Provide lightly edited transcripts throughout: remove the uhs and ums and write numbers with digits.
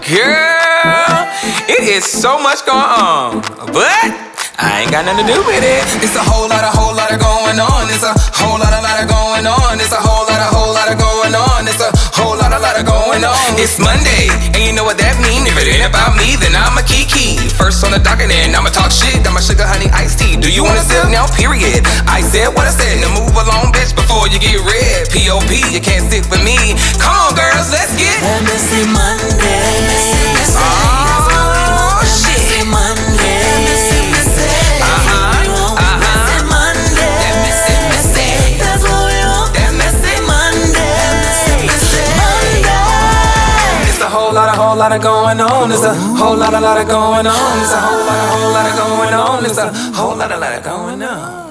Girl, it is so much going on, but I ain't got nothing to do with it. It's a whole lot going on. It's a whole lot going on. It's a whole lot going on. It's a whole lot going on. It's Monday, and you know what that mean. If it ain't about me, then I'm a Kiki. First on the docket, and I'ma talk shit. I'm a sugar honey iced tea. Do you wanna sip now? Period. I said what I said. Now move along, bitch, before you get red. P.O.P. You can't sit with me. Come on, girls, let's get that Messy Monday. Oh shit. Monday. Whole lot going on. There's a whole lot going on. There's a whole lot going on. There's a whole lot going on.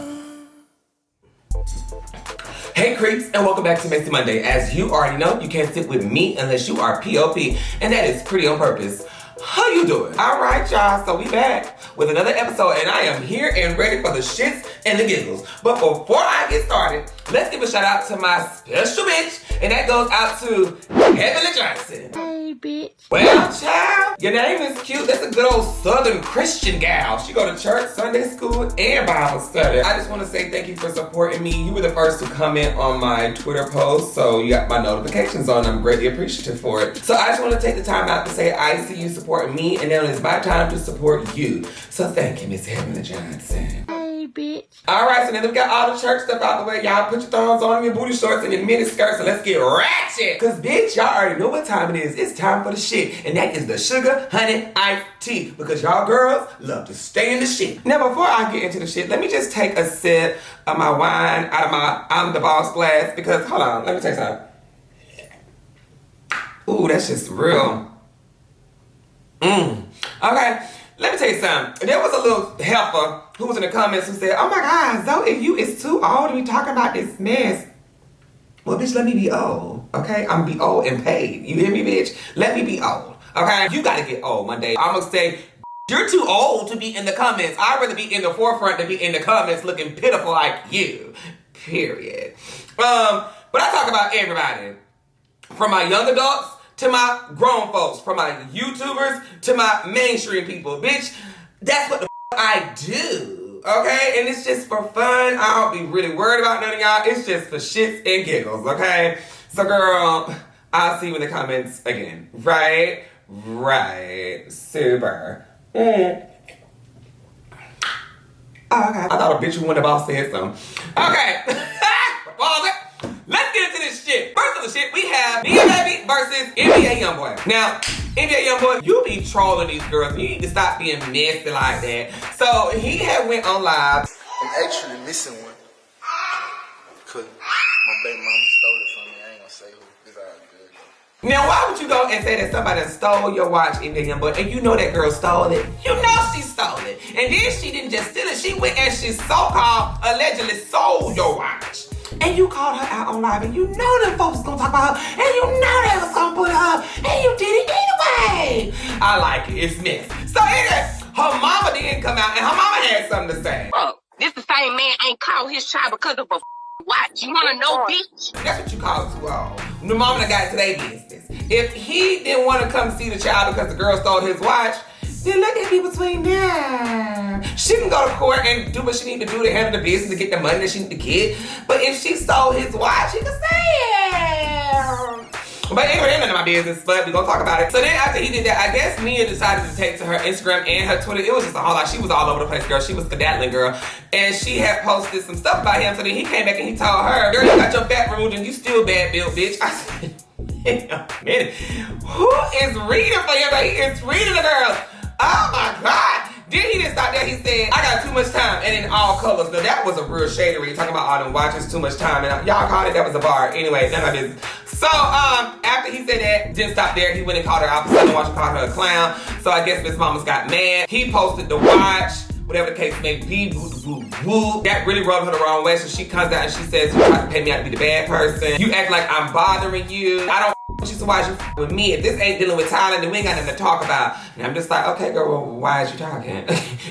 Hey creeps, and welcome back to Messy Monday. As you already know, you can't sit with me unless you are P.O.P. and that is pretty on purpose. How you doing? All right, y'all. So we back with another episode, and I am here and ready for the shits and the giggles. But before I get started, let's give a shout out to my special bitch, and that goes out to Heavenly Johnson. Hey, bitch. Well, child, your name is cute. That's a good old Southern Christian gal. She go to church, Sunday school, and Bible study. I just want to say thank you for supporting me. You were the first to comment on my Twitter post, so you got my notifications on. I'm greatly appreciative for it. So I just want to take the time out to say I see you supporting me, and now it's my time to support you. So thank you, Miss Heavenly Johnson. Hey, bitch. All right, so now that we got all the church stuff out the way, y'all put your thongs on, your booty shorts, and your mini skirts, and let's get ratchet. Cause bitch, y'all already know what time it is. It's time for the shit, and that is the sugar honey iced tea. Because y'all girls love to stay in the shit. Now, before I get into the shit, let me just take a sip of my wine out of my I'm the Boss glass. Because hold on, let me take some. Ooh, that's just real. Okay. Let me tell you something. There was a little heifer who was in the comments who said, oh my God, Zoe, you is too old to be talking about this mess. Well, bitch, let me be old, okay? I'm gonna be old and paid. You hear me, bitch? Let me be old, okay? You gotta get old one day. I'm gonna say, you're too old to be in the comments. I'd rather be in the forefront than be in the comments looking pitiful like you, period. But I talk about everybody. From my young adults to my grown folks, from my YouTubers to my mainstream people. Bitch, that's what the I do, okay? And it's just for fun. I don't be really worried about none of y'all. It's just for shits and giggles, okay? So girl, I'll see you in the comments again. Right? Super. Oh, okay. I thought a bitch who won the boss said something. Okay. Pause it. Let's get into this shit. First of the shit, we have Baby versus NBA Youngboy. Now, NBA Youngboy, you be trolling these girls. You need to stop being messy like that. So he had went on live. I'm actually missing one. Cause my baby mama stole it from me. I ain't gonna say who. It's all good. Now, why would you go and say that somebody stole your watch, NBA Youngboy, and you know that girl stole it? You know she stole it. And then she didn't just steal it. She went and she so-called allegedly sold your watch. And you called her out on live, and you know them folks was gonna talk about her, and you know they was gonna put her up, and you did it anyway. I like it. It's messy. So anyway, her mama didn't come out, and her mama had something to say. Fuck, this the same man ain't called his child because of a watch. You wanna know, bitch? That's what you call it too old. The mama that got to their business. If he didn't want to come see the child because the girl stole his watch, then let that be between them. She can go to court and do what she need to do to handle the business, to get the money that she need to get. But if she stole his watch, he can say it. But anyway, that's none of my business, but we're gonna talk about it. So then after he did that, I guess Mia decided to take to her Instagram and her Twitter. It was just a whole lot. She was all over the place, girl. She was skedaddling, girl. And she had posted some stuff about him. So then he came back and he told her, girl, you got your fat removed and you still bad built, bitch. I said, wait a minute. Who is reading for him? He is reading the girls. Oh my God. Then he didn't stop there. He said, I got too much time. And in all colors. Now that was a real shadery. Talking about all them watches, too much time. And y'all called it, that was a bar. Anyway, none of my business. So, after he said that, didn't stop there. He went and called her out for something. Watch, called her a clown. So I guess Miss Mama's got mad. He posted the watch. Whatever the case may be, that really rubbed her the wrong way. So she comes out and she says, you try to pay me out to be the bad person. You act like I'm bothering you. I don't with you, so why is you with me? If this ain't dealing with Tyler, then we ain't got nothing to talk about. And I'm just like, okay, girl, well, why is you talking?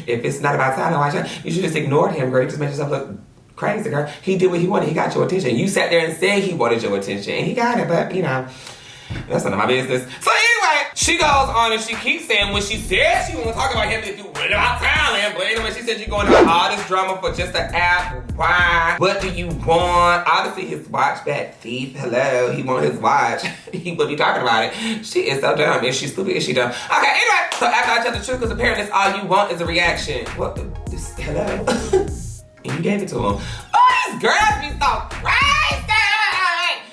If it's not about Tyler, why is you should just ignore him, girl. You just made yourself look crazy, girl. He did what he wanted. He got your attention. You sat there and said he wanted your attention, and he got it, but, you know, That's none of my business. So anyway, she goes on and she keeps saying when she said she won't talk about him if you went about talent. But anyway, she said she's going about all this drama for just an app. Why? What do you want? Obviously his watch back thief. Hello, he want his watch. He would be talking about it. She is so dumb. Is she stupid? Is she dumb? Okay, anyway, so after I tell the truth, because apparently that's all you want is a reaction. What? Hello? And you gave it to him. Oh, these girls be so crazy!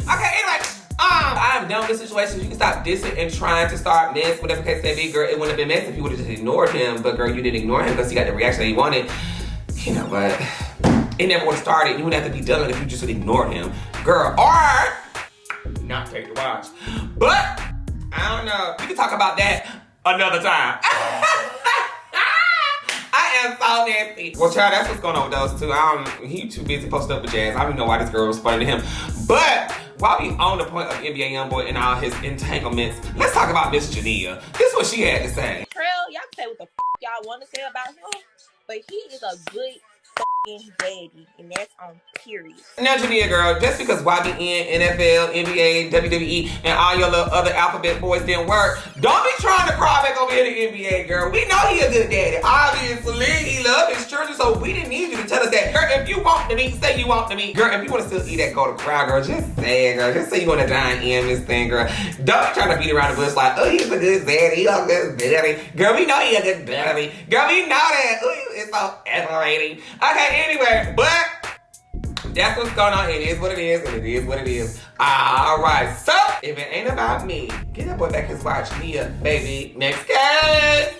Okay, anyway, I am done with this situation. You can stop dissing and trying to start mess, whatever case may be, girl. It wouldn't have been messy if you would have just ignored him, but girl, you didn't ignore him because he got the reaction that he wanted. You know what? It never would have started. You wouldn't have to be done if you just would ignore him, girl. Or not take the watch. But I don't know. We can talk about that another time. I am so nasty. Well, child, that's what's going on with those two. He too busy posting up with Jazz. I don't even know why this girl was responding to him. But while we on the point of NBA Youngboy and all his entanglements, let's talk about Miss Jania. This is what she had to say. Trail, y'all can say what the y'all want to say about him, but he is a good daddy, and that's on period. Now, Jania, girl, just because YBN, NFL, NBA, WWE, and all your little other alphabet boys didn't work, don't be trying to crawl back over here to NBA, girl. We know he a good daddy. Obviously, he loves his children, so we didn't need you to tell us that. Girl, if you want to meet, say you want to meet. Girl, if you want to still eat that go to crowd, girl, just say it, girl. Just say you want to dine in this thing, girl. Don't be trying to beat around the bush like, oh, he's a good daddy, he's a good daddy. Girl, we know he a good daddy. Girl, we know that. Oh, it's so aggravating. Okay, anyway, but that's what's going on. It is what it is, and it is what it is. All right, so if it ain't about me, get that boy back his watch. Mia, baby. Next case.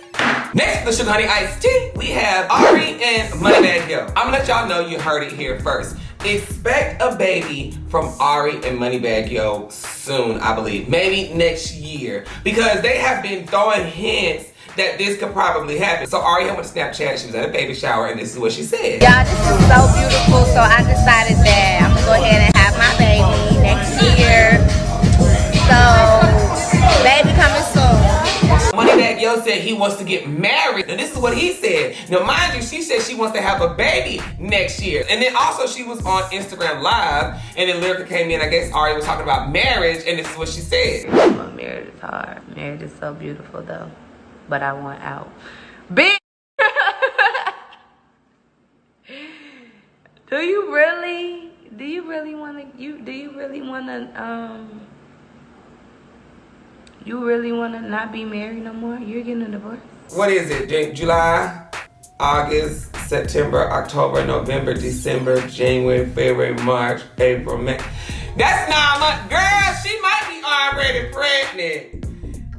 Next, the Sugar Honey Iced Tea, we have Ari and Moneybagg Yo. I'm gonna let y'all know you heard it here first. Expect a baby from Ari and Moneybagg Yo soon, I believe. Maybe next year. Because they have been throwing hints that this could probably happen. So Ari went to Snapchat, she was at a baby shower, and this is what she said. Y'all, this is so beautiful, so I decided that I'm gonna go ahead and have my baby next year. So, baby coming soon. Moneybagg Yo said he wants to get married. Now this is what he said. Now mind you, she said she wants to have a baby next year. And then also she was on Instagram Live, and then Lyrica came in, I guess Ari was talking about marriage, and this is what she said. Well, marriage is hard. Marriage is so beautiful though. But I want out. Bitch! Do you really wanna not be married no more? You're getting a divorce? What is it? July, August, September, October, November, December, January, February, March, April, May. That's 9 months. Girl, she might be already pregnant.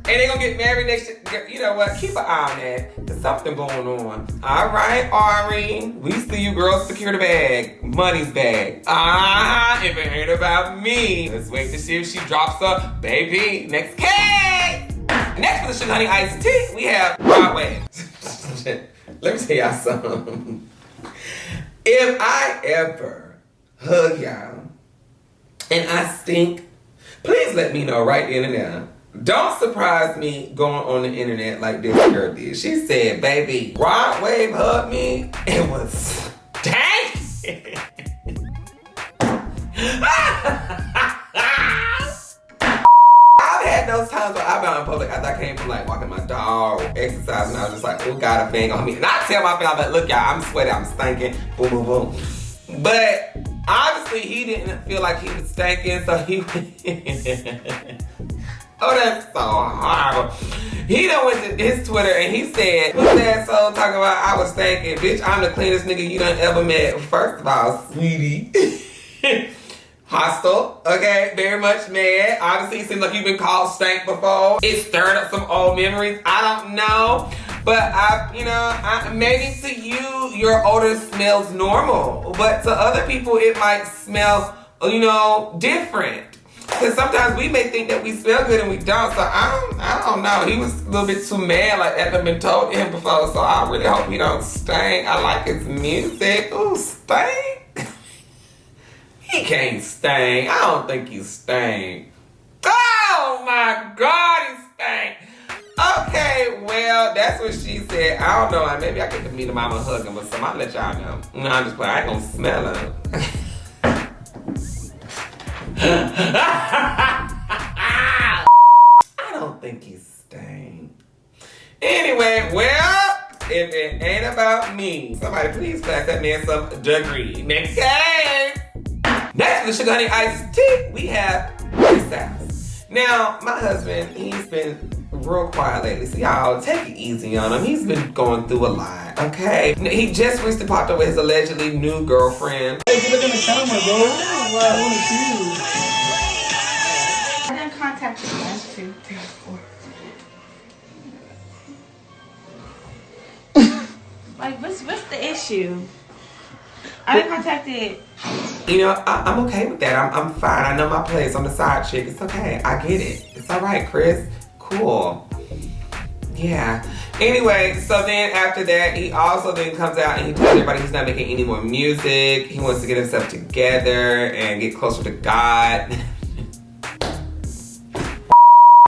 And they gonna get married next year. You know what? Keep an eye on that. There's something going on. All right, Ari. We see you girls secure the bag. Money's bag. If it ain't about me. Let's wait to see if she drops a baby. Next case. Next for the Sugar Honey Iced Tea, we have Broadway. Let me tell y'all something. If I ever hug y'all and I stink, please let me know right then and there. Don't surprise me going on the internet like this girl did. She said, baby, Rod Wave hugged me. It was dang. I've had those times where I've been out in public after I came from like walking my dog or exercise, and I was just like, oh God, a thing on me. And I tell my family, look y'all, I'm sweaty, I'm stinking, boom, boom, boom. But obviously he didn't feel like he was stinking, so he oh, that's so horrible. He done went to his Twitter and he said, who's that soul talking about I was thinking, bitch, I'm the cleanest nigga you done ever met. First of all, sweetie. Hostile, okay, very much mad. Obviously, it seems like you've been called stank before. It stirred up some old memories. I don't know. But maybe to you, your odor smells normal. But to other people, it might smell, different. Because sometimes we may think that we smell good and we don't. So I don't know. He was a little bit too mad like that had been told to him before. So I really hope he don't stink. I like his music. Ooh, stink? He can't stink. I don't think he stink. Oh my God, he stink. Okay, well, that's what she said. I don't know. Maybe I get to meet him. I'm gonna hug him or something. I'll let y'all know. No, I'm just playing. I ain't gonna smell him. pain. Anyway, well, if it ain't about me, somebody please pass that man some Ddg. Next case. Next with the Sugar Honey Iced Tea, we have Styles. Now, my husband, he's been real quiet lately, so y'all take it easy on him. He's been going through a lot, okay? He just recently popped up with his allegedly new girlfriend. Hey, look in the camera, bro. I want to see you. I didn't contact you. 1, 2, 3, 4. Like, what's the issue? I didn't contact it. You know, I'm okay with that. I'm fine. I know my place. I'm the side chick. It's okay. I get it. It's all right, Chris. Cool. Yeah. Anyway, so then after that, he also then comes out and he tells everybody he's not making any more music. He wants to get himself together and get closer to God.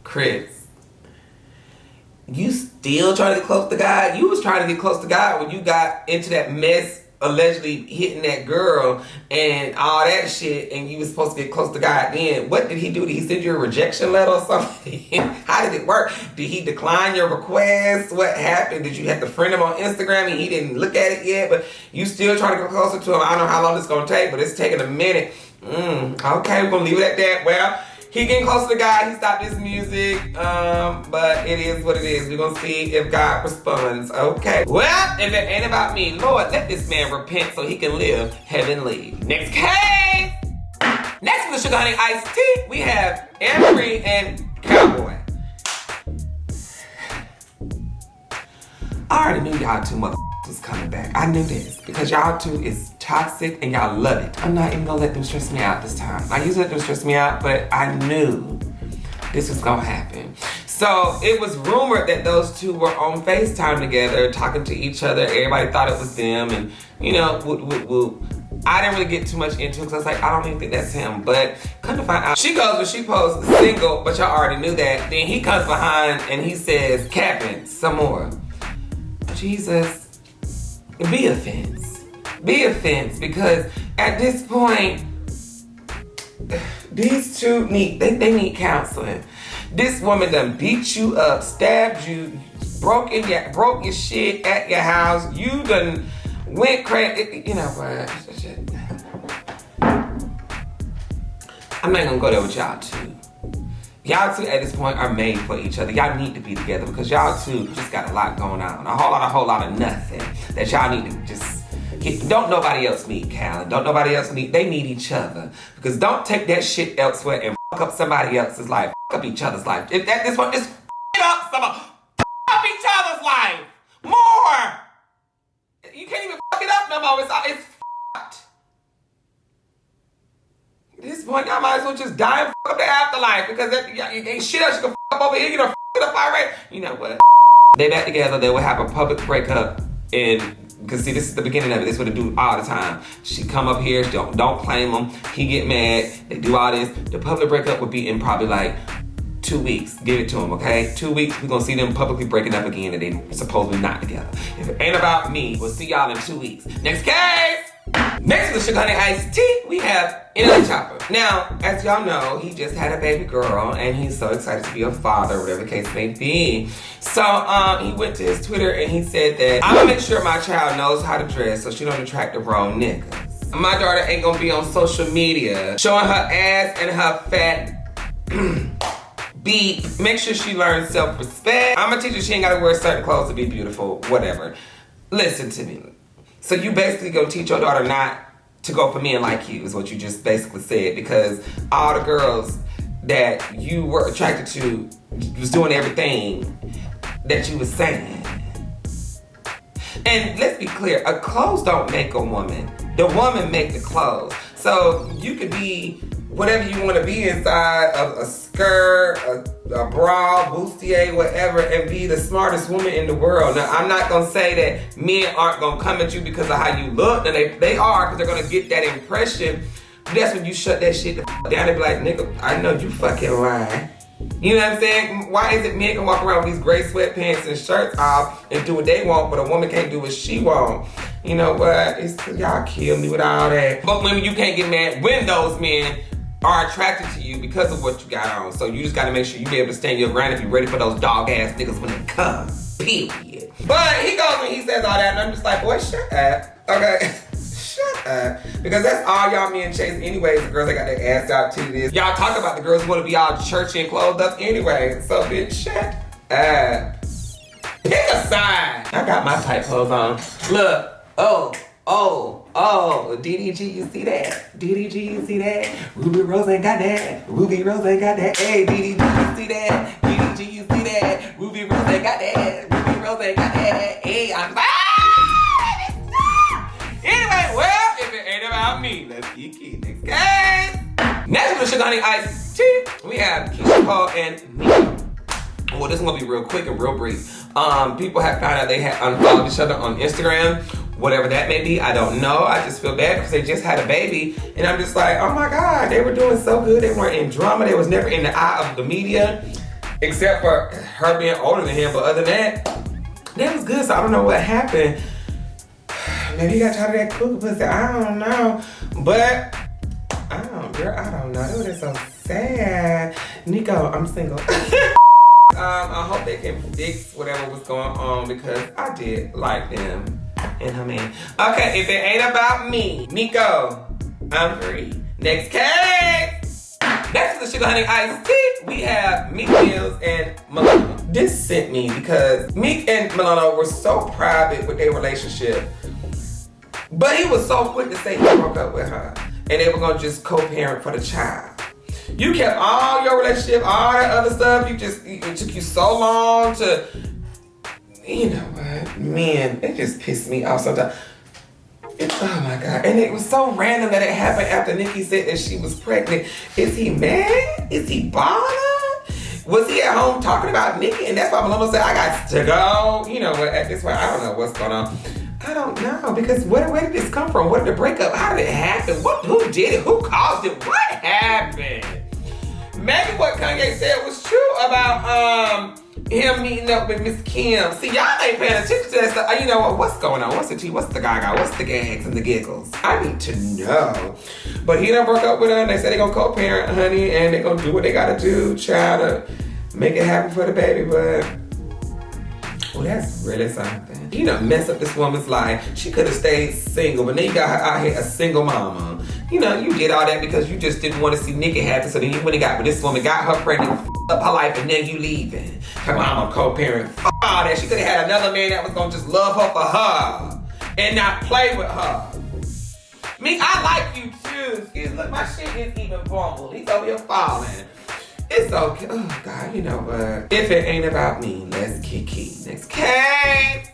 Chris, you still trying to get close to God? You was trying to get close to God when you got into that mess, allegedly hitting that girl and all that shit, and you was supposed to get close to God then. What did he do? Did he send you a rejection letter or something? How did it work? Did he decline your request? What happened? Did you have to friend him on Instagram and he didn't look at it yet, but you still trying to get closer to him? I don't know how long it's going to take, but it's taking a minute. Okay, we're going to leave it at that. Well, he getting closer to God. He stopped his music, but it is what it is. We're gonna see if God responds. Okay. Well, if it ain't about me, Lord, let this man repent so he can live heavenly. Next case. Next with the Sugar Honey Iced Tea, we have Ari and Calboy. I already knew y'all two motherfuckers was coming back. I knew this because y'all two is toxic and y'all love it. I'm not even gonna let them stress me out this time. I usually let them stress me out, but I knew this was gonna happen. So it was rumored that those two were on FaceTime together, talking to each other. Everybody thought it was them, and you know, I didn't really get too much into it because I was like, I don't even think that's him. But come to find out, she goes when she posts single, but y'all already knew that. Then he comes behind and he says, capping some more. Jesus, be offense. Be offense, because at this point, these two need counseling. This woman done beat you up, stabbed you, broke your shit at your house. You done went crazy. You know what? I'm not gonna go there with y'all two. Y'all two at this point are made for each other. Y'all need to be together because y'all two just got a lot going on. A whole lot of nothing that y'all need to just get. Don't nobody else need Callan. Don't nobody else need, they need each other. Because don't take that shit elsewhere and fuck up somebody else's life. Fuck up each other's life. If at this point, just fuck up each other's life. More. You can't even fuck it up no more. It's fucked. At this point, y'all might as well just die and fuck up the afterlife because ain't shit else you can fuck up over here. You done fuck it up already. You know what? They back together. They will have a public breakup, and because see, this is the beginning of it. This is what they do all the time. She come up here, don't claim him. He get mad. They do all this. The public breakup would be in probably like 2 weeks. Give it to them, okay? 2 weeks. We're gonna see them publicly breaking up again, and they supposedly not together. If it ain't about me, we'll see y'all in 2 weeks. Next case. Next with the Sugar Honey Iced Tea, we have Nle Choppa. Now, as y'all know, he just had a baby girl, and he's so excited to be a father, whatever the case may be. So, he went to his Twitter and he said that, I'm gonna make sure my child knows how to dress so she don't attract the wrong niggas. My daughter ain't gonna be on social media showing her ass and her fat beat. Make sure she learns self-respect. I'm gonna teach her she ain't gotta wear certain clothes to be beautiful, whatever. Listen to me. So you basically gonna teach your daughter not to go for men like you, is what you just basically said, because all the girls that you were attracted to was doing everything that you was saying. And let's be clear, a clothes don't make a woman. The woman make the clothes. So you could be whatever you want to be inside of a skirt, a bra, bustier, whatever, and be the smartest woman in the world. Now, I'm not going to say that men aren't going to come at you because of how you look. And they are, because they're going to get that impression. But that's when you shut that shit the down and be like, nigga, I know you fucking lying. You know what I'm saying? Why is it men can walk around with these gray sweatpants and shirts off and do what they want, but a woman can't do what she want? You know what? Y'all kill me with all that. But women, you can't get mad when those men are attracted to you because of what you got on. So you just gotta make sure you be able to stand your ground if you're ready for those dog ass niggas when they come. Period. But he goes and he says all that, and I'm just like, boy, shut up. Okay. Shut up. Because that's all y'all men chase anyways, the girls that got their ass out to this. Y'all talk about the girls who want to be all churchy and clothed up anyway. So bitch, shut up. Pick a side. I got my tight clothes on. Look. Oh, Ddg, you see that? Ddg, you see that? Rubi Rose ain't got that. Rubi Rose ain't got that. Hey, Ddg, you see that? Ddg, you see that? Rubi Rose ain't got that. Rubi Rose ain't got that. Hey, I'm anyway, well, if it ain't about me, let's get key. Next game. Next for the Sugar Honey Iced Tea, we have Keyshia Cole and Meek. Well, this is gonna be real quick and real brief. People have found out they had unfollowed each other on Instagram. Whatever that may be, I don't know. I just feel bad because they just had a baby. And I'm just like, oh my God, they were doing so good. They weren't in drama. They was never in the eye of the media. Except for her being older than him. But other than that was good. So I don't know what happened. Maybe he got tired of that cuckoo pussy. I don't know. But, I don't know. That was so sad. Nico, I'm single. I hope they can fix whatever was going on because I did like them. And her man. Okay, if it ain't about me, Nico, I'm free. Next case. Next is the Sugar Honey Iced Tea. We have Meek and Milano. This sent me because Meek and Milano were so private with their relationship. But he was so quick to say he broke up with her. And they were gonna just co-parent for the child. You kept all your relationship, all that other stuff. It took you so long to, you know what, man, it just pissed me off sometimes. Oh my God. And it was so random that it happened after Nicki said that she was pregnant. Is he mad? Is he bothered? Was he at home talking about Nicki? And that's why Milano said, I got to go. You know what, at this point, I don't know what's going on. I don't know, because where did this come from? What did the breakup? How did it happen? Who did it? Who caused it? What happened? Maybe what Kanye said was true about him meeting up with Miss Kim. See, y'all ain't paying attention to that stuff. You know what? What's going on? What's the tea? What's the gaga? What's the gags and the giggles? I need to know. But he done broke up with her, and they said they gonna co-parent, honey, and they gonna do what they gotta do, try to make it happen for the baby, but well, that's really something. You know, mess up this woman's life. She could have stayed single, but then you got her out here a single mama. You know, you did all that because you just didn't want to see Nicki happen, so then you went and got with this woman, got her pregnant, up her life, and then you leaving. Talking about I'm a co-parent. All that. She could have had another man that was gonna just love her for her and not play with her. Me, I like you too. Excuse me, look, my shit is even bumbled. He's over here falling. It's okay. Oh God, you know what? If it ain't about me, let's kiki. Next case.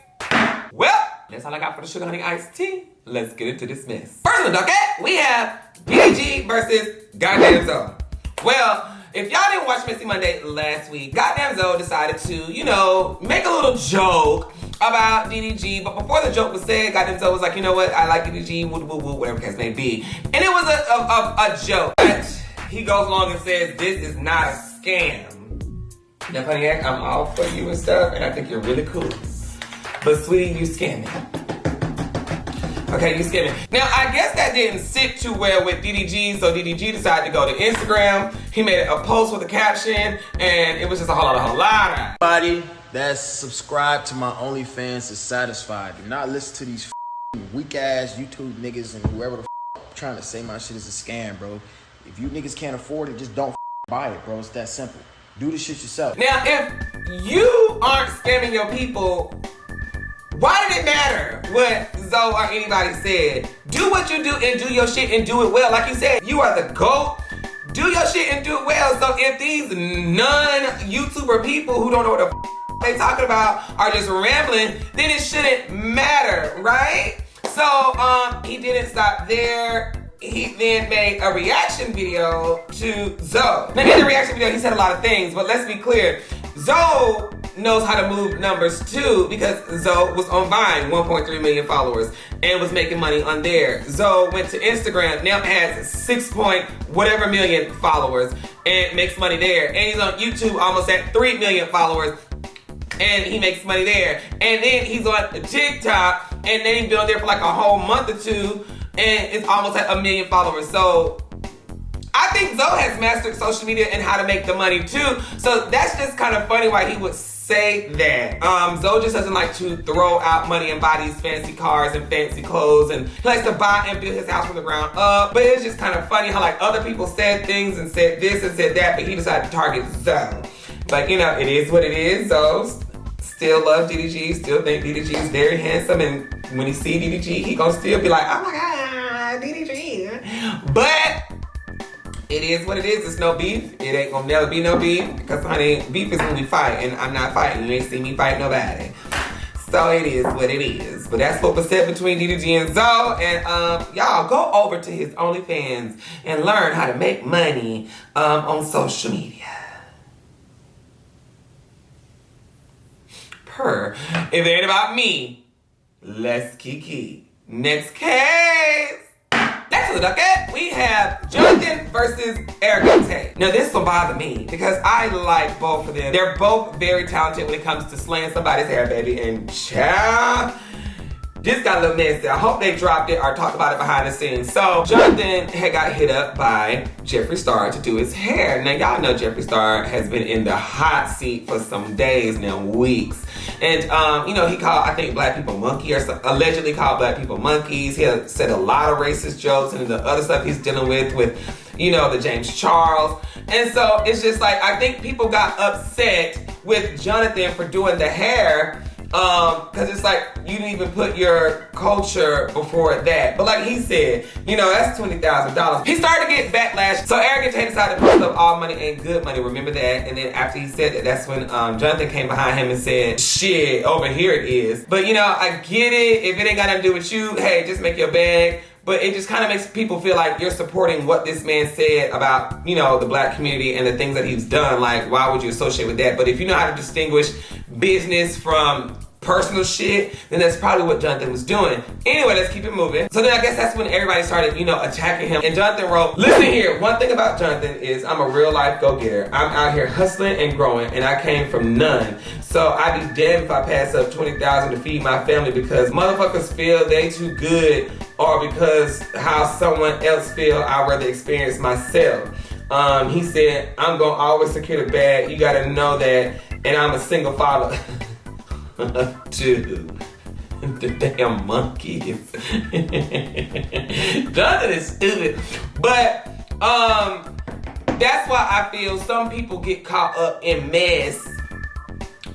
Well, that's all I got for the Sugar Honey Iced Tea. Let's get into this mess. First on the docket, we have Ddg versus Gotdamnzo. Well, if y'all didn't watch Messy Monday last week, Gotdamnzo decided to, you know, make a little joke about Ddg. But before the joke was said, Gotdamnzo was like, you know what? I like Ddg, woo woo woo, whatever the case may be. And it was a joke. But he goes along and says, this is not a scam. Now, honey, I'm all for you and stuff, and I think you're really cool. But sweetie, you scamming. Okay, you scamming. Now, I guess that didn't sit too well with Ddg, so Ddg decided to go to Instagram. He made a post with a caption, and it was just a whole lot. Everybody that's subscribed to my OnlyFans is satisfied. Do not listen to these weak-ass YouTube niggas and whoever the trying to say my shit is a scam, bro. If you niggas can't afford it, just don't buy it, bro. It's that simple. Do the shit yourself. Now, if you aren't scamming your people, why did it matter what Zoe or anybody said? Do what you do and do your shit and do it well. Like you said, you are the GOAT. Do your shit and do it well. So if these non-YouTuber people who don't know what the they talking about are just rambling, then it shouldn't matter, right? So he didn't stop there. He then made a reaction video to Zoe. Now in the reaction video, he said a lot of things, but let's be clear. Zoe knows how to move numbers too, because Zoe was on Vine, 1.3 million followers, and was making money on there. Zoe went to Instagram, now has 6 point whatever million followers, and makes money there. And he's on YouTube, almost at 3 million followers, and he makes money there. And then he's on TikTok, and then he's been on there for like a whole month or two, and it's almost at 1 million followers. So I think Zoe has mastered social media and how to make the money too. So that's just kind of funny why he would say that. Zoe just doesn't like to throw out money and buy these fancy cars and fancy clothes, and he likes to buy and build his house from the ground up. But it's just kind of funny how like other people said things and said this and said that, but he decided to target Zoe. But you know, it is what it is. Zoe still love Ddg, still think Ddg is very handsome, and when he see Ddg, he gonna still be like, oh my God, Ddg. But it is what it is. It's no beef. It ain't gonna never be no beef, because honey, beef is when we fight, and I'm not fighting. You ain't see me fight nobody. So it is what it is. But that's what was said between Ddg and Zoe. And y'all go over to his OnlyFans and learn how to make money on social media. If it ain't about me, let's kiki. Next case. Next to the docket, we have Jonathan versus Arrogant Tay. Now this will bother me because I like both of them. They're both very talented when it comes to slaying somebody's hair, baby. And child, this got a little messy. I hope they dropped it or talked about it behind the scenes. So Jonathan had got hit up by Jeffree Star to do his hair. Now y'all know Jeffree Star has been in the hot seat for some days now, weeks. And you know, he called, I think, black people monkey, or allegedly called black people monkeys. He had said a lot of racist jokes, and the other stuff he's dealing with, you know, the James Charles. And so it's just like, I think people got upset with Jonathan for doing the hair, because it's like, you didn't even put your culture before that. But like he said, you know, that's $20,000. He started to get backlash. So Arrogant Tay decided to post up all money ain't good money. Remember that? And then after he said that, that's when Jonathan came behind him and said, shit, over here it is. But you know, I get it. If it ain't got nothing to do with you, hey, just make your bag. But it just kind of makes people feel like you're supporting what this man said about, you know, the black community and the things that he's done. Like, why would you associate with that? But if you know how to distinguish business from personal shit, then that's probably what Jonathan was doing. Anyway, let's keep it moving. So then I guess that's when everybody started, you know, attacking him. And Jonathan wrote, listen here, one thing about Jonathan is I'm a real life go-getter. I'm out here hustling and growing, and I came from none. So I'd be damned if I pass up $20,000 to feed my family because motherfuckers feel they too good, or because how someone else feel I'd rather experience myself. He said, I'm gonna always secure the bag. You gotta know that, and I'm a single father. Dude, the damn monkeys. Jonathan is stupid. But that's why I feel some people get caught up in mess,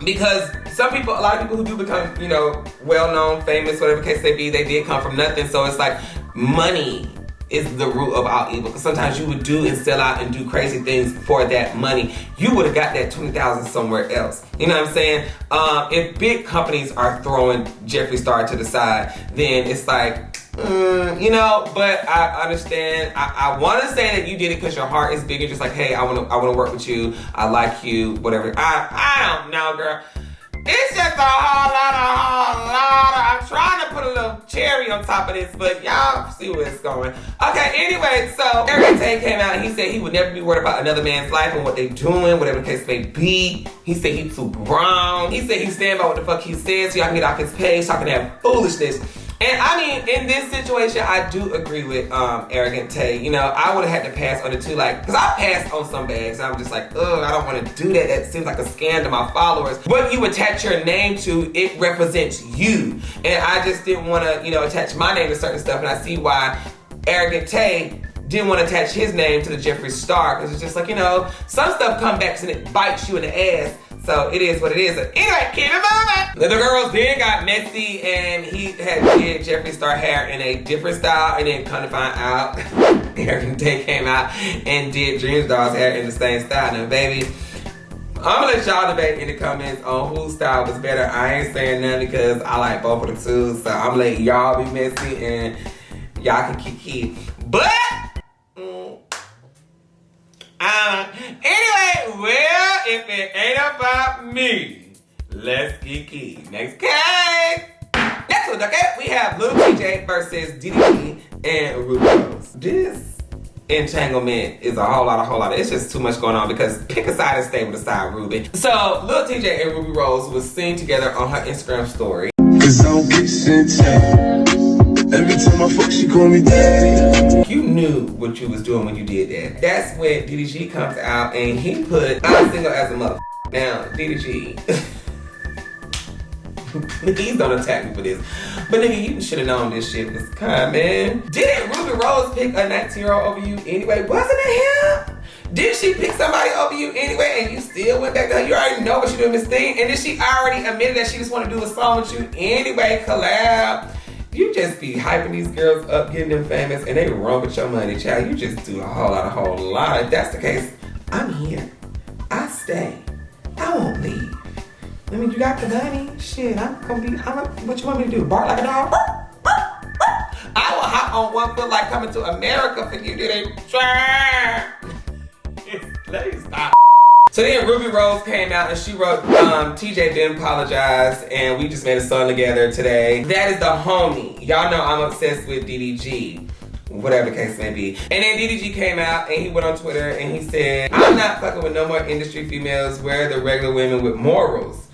because some people, a lot of people who do become, you know, well-known, famous, whatever case they be, they did come from nothing. So it's like money is the root of all evil. Because sometimes you would do and sell out and do crazy things for that money. You would have got that $20,000 somewhere else. You know what I'm saying? If big companies are throwing Jeffree Star to the side, then it's like, you know, but I understand. I want to say that you did it because your heart is bigger. Just like, hey, I want to work with you. I like you, whatever. I don't know, girl. It's just a whole lot. I'm trying to put a little cherry on top of this, but y'all see where it's going. Okay, anyway, so Arrogant Tay came out and he said he would never be worried about another man's life and what they doing, whatever the case may be. He said he's too grown. He said he stand by what the fuck he said, so y'all can get off his page talking that foolishness. And I mean, in this situation, I do agree with Arrogant Tay. You know, I would have had to pass on the two, like, because I passed on some bags. I'm just like, ugh, I don't want to do that. That seems like a scam to my followers. What you attach your name to, it represents you. And I just didn't want to, you know, attach my name to certain stuff. And I see why Arrogant Tay didn't want to attach his name to the Jeffree Star, because it's just like, you know, some stuff comes back and it bites you in the ass. So it is what it is. Anyway, keep it moving. The girls then got messy, and he had did Jeffree Star hair in a different style, and then come to find out, Arrogant Tay came out and did Dream Doll's hair in the same style. Now, baby, I'm gonna let y'all debate in the comments on whose style was better. I ain't saying none because I like both of the two. So I'm gonna let y'all be messy and y'all can keep. But anyway, well, if it ain't about me, let's kiki. Next case. Next one, okay? We have Lil TJ versus Ddg and Rubi Rose. This entanglement is a whole lot. It's just too much going on, because pick a side and stay with the side, Rubi. So Lil TJ and Rubi Rose was seen together on her Instagram story. 'Cause I'm kissing Every time I fuck, she call me daddy. You knew what you was doing when you did that. That's when Ddg comes out and he put I'm single as a motherfucker. Now, Ddg, please don't attack me for this. But nigga, you should have known this shit was coming. Didn't Rubi Rose pick a 19-year-old over you anyway? Wasn't it him? Did she pick somebody over you anyway and you still went back to her? You already know what she doing this thing. And then she already admitted that she just want to do a song with you anyway, collab. You just be hyping these girls up, getting them famous, and they run with your money, child. You just do a whole lot. If that's the case, I'm here. I stay. I won't leave. I mean, you got the money. Shit, what you want me to do? Bark like a dog? I will hop on one foot like coming to America for you. Do they try? Let me stop. So then Rubi Rose came out and she wrote, TJ didn't apologize and we just made a song together today. That is the homie. Y'all know I'm obsessed with Ddg, whatever the case may be. And then Ddg came out and he went on Twitter and he said, I'm not fucking with no more industry females. We're the regular women with morals.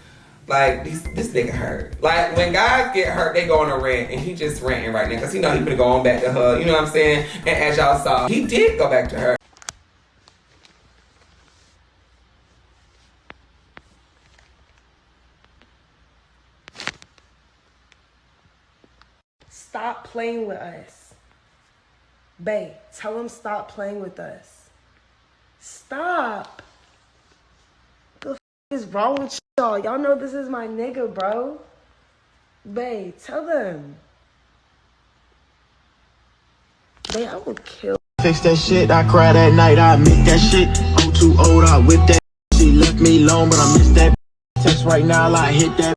Like, this nigga hurt. Like, when guys get hurt, they go on a rant and he just ranting right now because he know he finna go on back to her. You know what I'm saying? And as y'all saw, he did go back to her. Stop playing with us. Bae, tell him stop playing with us. Stop. The f is wrong with y'all? Y'all know this is my nigga, bro. Bae, tell them. Bae, I will kill. Fix that shit, I cried at night, I admit that shit. I'm too old, I whip that. She left me alone, but I miss that. Text right now, like hit that.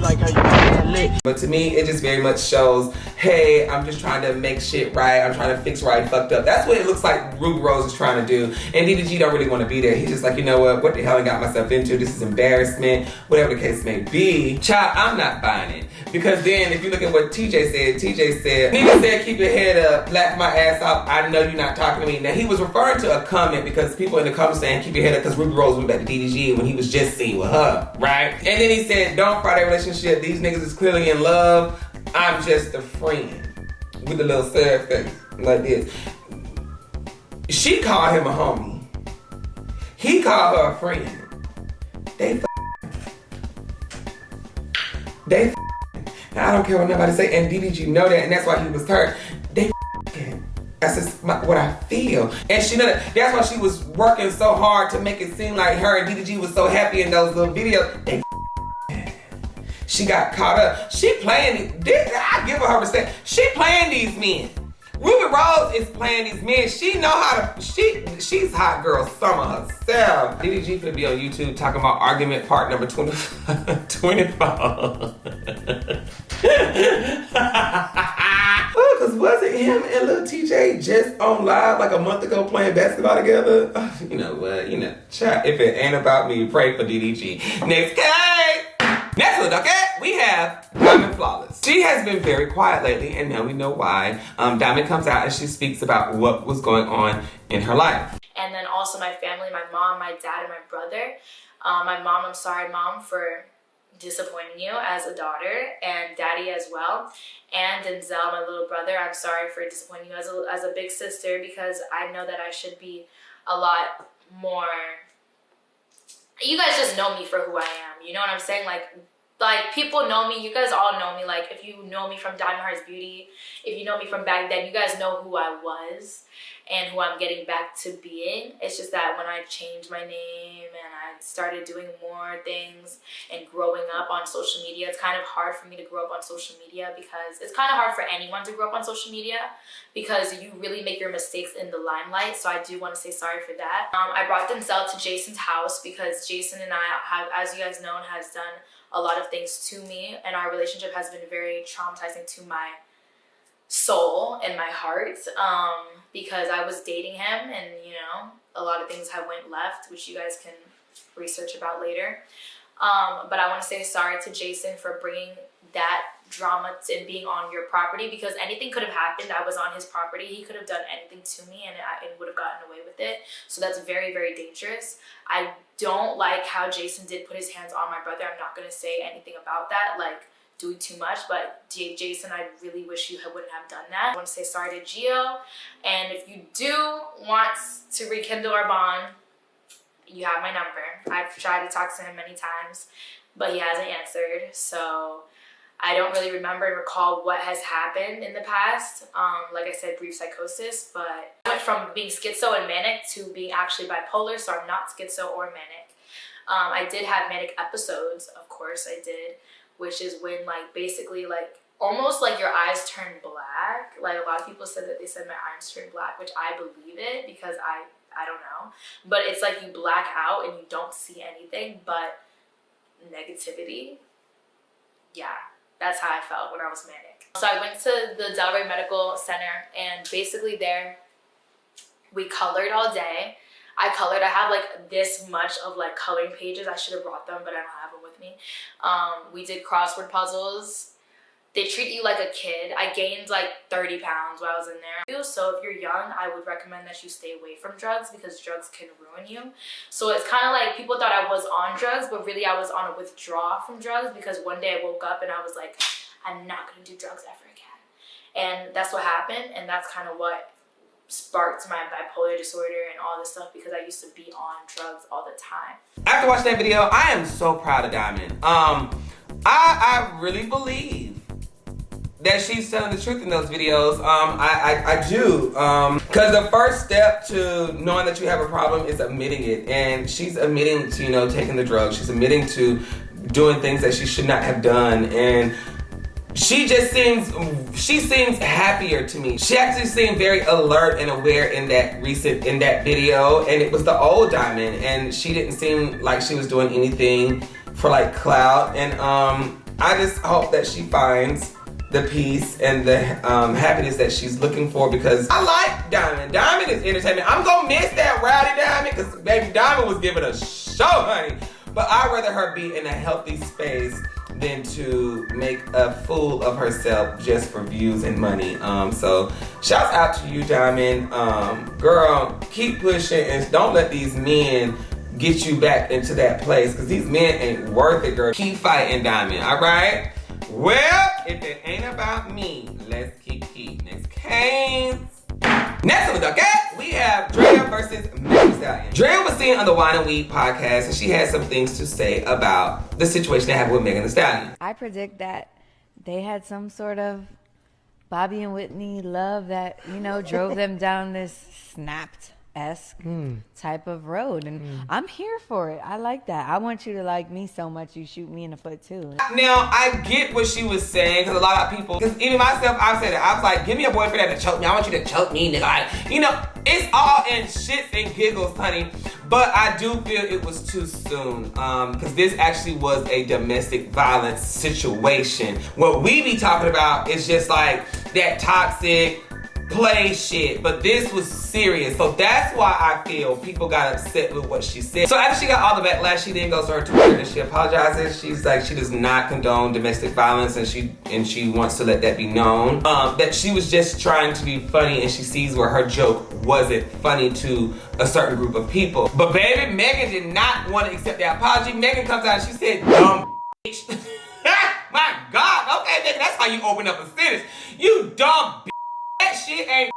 Like how you lit. But to me, it just very much shows, hey, I'm just trying to make shit right. I'm trying to fix where I fucked up. That's what it looks like Rubi Rose is trying to do. And Ddg don't really want to be there. He's just like, you know what the hell I got myself into? This is embarrassment. Whatever the case may be. Child, I'm not buying it. Because then if you look at what TJ said, nigga said, keep your head up, laugh my ass off. I know you're not talking to me. Now he was referring to a comment because people in the comments saying, keep your head up because Rubi Rose went back to Ddg when he was just seen with her, right? And then he said, don't fry that relationship. These niggas is clearly in love. I'm just a friend. With a little sad face like this. She called him a homie. He called her a friend. They I don't care what nobody say, and Ddg know that, and that's why he was hurt. That's just what I feel. And she know that. That's why she was working so hard to make it seem like her and Ddg was so happy in those little videos. She got caught up. She playing these. I give her respect. She playing these men. Rubi Rose is playing these men. She know how to. She's hot girl summer herself. Ddg finna be on YouTube talking about argument part number 24. Cause wasn't him and Lil TJ just on live like a month ago playing basketball together? You know what? Chat. If it ain't about me, pray for Ddg. Next case. Next one, okay? We have Dymond Flawless. She has been very quiet lately, and now we know why. Dymond comes out and she speaks about what was going on in her life. And then also my family, my mom, my dad, and my brother. My mom, I'm sorry, Mom, for disappointing you as a daughter, and Daddy as well. And Denzel, my little brother, I'm sorry for disappointing you as a big sister, because I know that I should be a lot more. You guys just know me for who I am. You know what I'm saying? Like people know me. You guys all know me. Like, if you know me from Diamond Hearts Beauty, if you know me from back then, you guys know who I was and who I'm getting back to being. It's just that when I changed my name and I started doing more things and growing up on social media, it's kind of hard for me to grow up on social media, because it's kind of hard for anyone to grow up on social media, because you really make your mistakes in the limelight. So I do want to say sorry for that. I brought Denzel to Jason's house because Jason and I have, as you guys know, has done a lot of things to me, and our relationship has been very traumatizing to my soul and my heart, because I was dating him, and a lot of things have went left, which you guys can research about later. But I want to say sorry to Jason for bringing that drama and being on your property, because anything could have happened. I was on his property. He could have done anything to me, and I would have gotten away with it. So that's very, very dangerous. I don't like how Jason did put his hands on my brother. I'm not going to say anything about that. Like, doing too much, but Jason, I really wish you wouldn't have done that. I want to say sorry to Gio, and if you do want to rekindle our bond, you have my number. I've tried to talk to him many times, but he hasn't answered, so I don't really remember and recall what has happened in the past. Like I said, brief psychosis, but I went from being schizo and manic to being actually bipolar, so I'm not schizo or manic. I did have manic episodes, of course I did, which is when like basically like almost like your eyes turn black. Like a lot of people said that they said my eyes turn black, which I believe it because I don't know. But it's like you black out and you don't see anything but negativity. Yeah, that's how I felt when I was manic. So I went to the Delray Medical Center, and basically there we colored all day. I colored. I have like this much of like coloring pages. I should have brought them, but I don't have them with me. We did crossword puzzles. They treat you like a kid. I gained like 30 pounds while I was in there. So if you're young, I would recommend that you stay away from drugs because drugs can ruin you. So it's kind of like people thought I was on drugs, but really I was on a withdrawal from drugs because one day I woke up and I was like, I'm not going to do drugs ever again. And that's what happened, and that's kind of what sparked my bipolar disorder and all this stuff because I used to be on drugs all the time. After watching that video, I am so proud of Dymond. I really believe that she's telling the truth in those videos. I do. Because the first step to knowing that you have a problem is admitting it. And she's admitting to, you know, taking the drugs. She's admitting to doing things that she should not have done. And she seems happier to me. She actually seemed very alert and aware in that video. And it was the old Dymond. And she didn't seem like she was doing anything for like clout. And I just hope that she finds the peace and the happiness that she's looking for because I like Dymond. Dymond is entertainment. I'm gonna miss that rowdy Dymond because baby Dymond was giving a show, honey. But I'd rather her be in a healthy space than to make a fool of herself just for views and money. So shouts out to you, Dymond. Girl, keep pushing and don't let these men get you back into that place because these men ain't worth it, girl. Keep fighting, Dymond, all right? Well, if it ain't about me, let's keep. Next case. Next on the docket, we have Draya versus Stallion. Draya was seen on the Wine and Weed podcast, and she had some things to say about the situation they have with Megan Thee Stallion. I predict that they had some sort of Bobby and Whitney love that, you know, drove them down this snapped-esque type of road. And I'm here for it. I like that. I want you to like me so much you shoot me in the foot too. Now, I get what she was saying, because a lot of people, because even myself, I've said it. I was like, give me a boyfriend that choke me. I want you to choke me, nigga. Like, you know, it's all in shits and giggles, honey. But I do feel it was too soon, because this actually was a domestic violence situation. What we be talking about is just like that toxic play shit, but this was serious. So that's why I feel people got upset with what she said. So after she got all the backlash, she then goes to her Twitter and she apologizes. She's like, she does not condone domestic violence, and she wants to let that be known. That she was just trying to be funny, and she sees where her joke wasn't funny to a certain group of people. But baby, Megan did not want to accept the apology. Megan comes out and she said, dumb bitch. My God, okay, Megan, that's how you open up a sentence. You dumb bitch. That shit ain't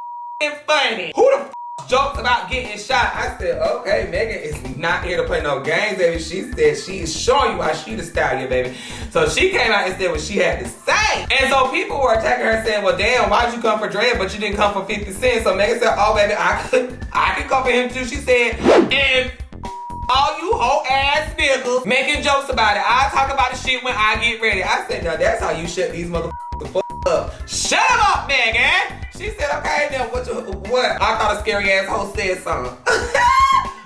funny. Who the jokes about getting shot? I said, okay, Megan is not here to play no games, baby. She said she is showing you how she the stallion, baby. So she came out and said what she had to say. And so people were attacking her saying, well, damn, why'd you come for Draya, but you didn't come for 50 Cent? So Megan said, oh, baby, I could come for him too. She said, and all you hoe ass niggas making jokes about it. I'll talk about the shit when I get ready. I said, now that's how you shut these motherfuckers the fuck up. Shut them up, Megan. She said, okay, now what? I thought a scary ass hoe said something.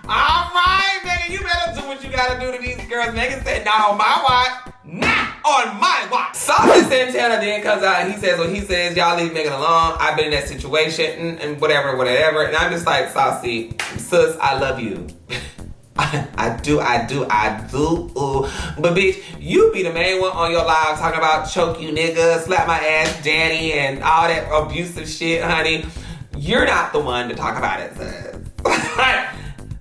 All right, Megan, you better do what you gotta do to these girls. Megan said, not on my watch. Not on my watch. Saucy Santana then comes out and he says what he says. Y'all leave Megan alone. I've been in that situation and whatever. And I'm just like, Saucy, sis, I love you. I do. But bitch, you be the main one on your live talking about choke you nigga, slap my ass daddy, and all that abusive shit, honey. You're not the one to talk about it, sis.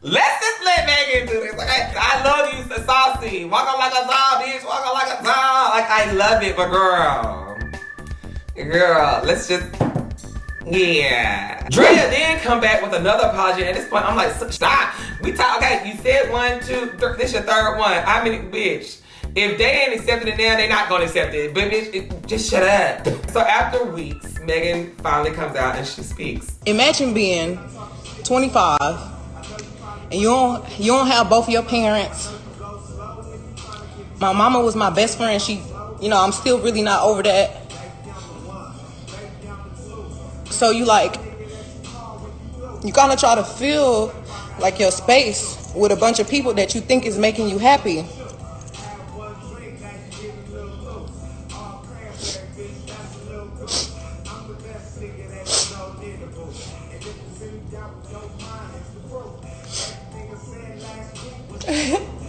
Let's just let Megan do this. I love you, Saucy. Walk on like a doll, bitch. Walk on like a doll. Like, I love it, but girl, let's just, yeah. Draya then come back with another apology. At this point, I'm like, stop. We talk, okay, you said 1, 2, 3, this your third one. I mean, bitch, if they ain't accepting it now, they not gonna accept it. But bitch, just shut up. So after weeks, Megan finally comes out and she speaks. Imagine being 25 and you don't have both of your parents. My mama was my best friend. She, you know, I'm still really not over that. So you kind of try to fill like your space with a bunch of people that you think is making you happy.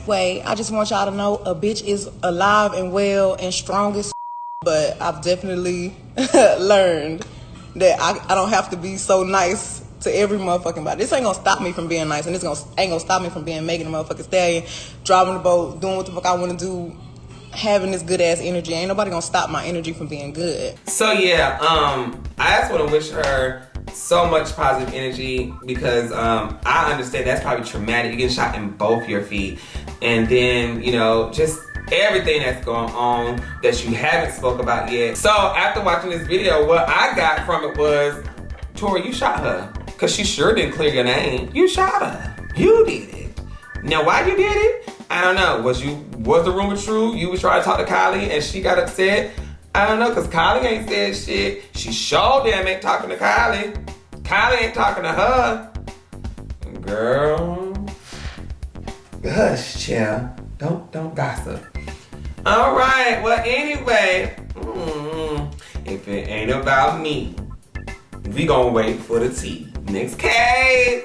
Way, I just want y'all to know a bitch is alive and well and strong as but I've definitely learned that I don't have to be so nice to every motherfucking body. This ain't gonna stop me from being nice, and this ain't gonna stop me from being Megan the motherfucking Stallion, driving the boat, doing what the fuck I wanna do, having this good ass energy. Ain't nobody gonna stop my energy from being good. So yeah, I just wanna wish her so much positive energy because I understand that's probably traumatic. You're getting shot in both your feet. And then, you know, just everything that's going on that you haven't spoke about yet. So after watching this video, what I got from it was, Tori, you shot her. Cause she sure didn't clear your name. You shot her. You did it. Now why you did it? I don't know. Was the rumor true? You was trying to talk to Kylie and she got upset? I don't know, cause Kylie ain't said shit. She sure damn ain't talking to Kylie. Kylie ain't talking to her. Girl. Hush, chill. Don't gossip. All right, well anyway, if it ain't about me, we gonna wait for the tea. Next case.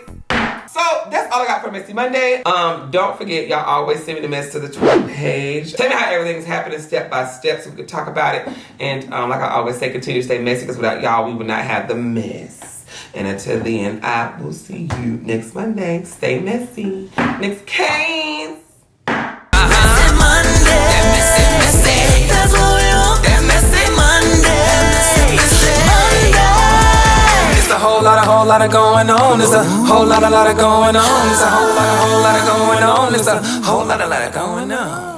So that's all I got for Messy Monday. Don't forget, y'all always send me the mess to the Twitter page. Tell me how everything's happening step by step so we can talk about it. And like I always say, continue to stay messy because without y'all, we would not have the mess. And until then, I will see you next Monday. Stay messy. Next case. Messy Monday. That's what we want. That Messy Monday. Monday. It's a whole lot of going on. It's a whole lot of going on. It's a whole lot of going on. It's a whole lot of going on.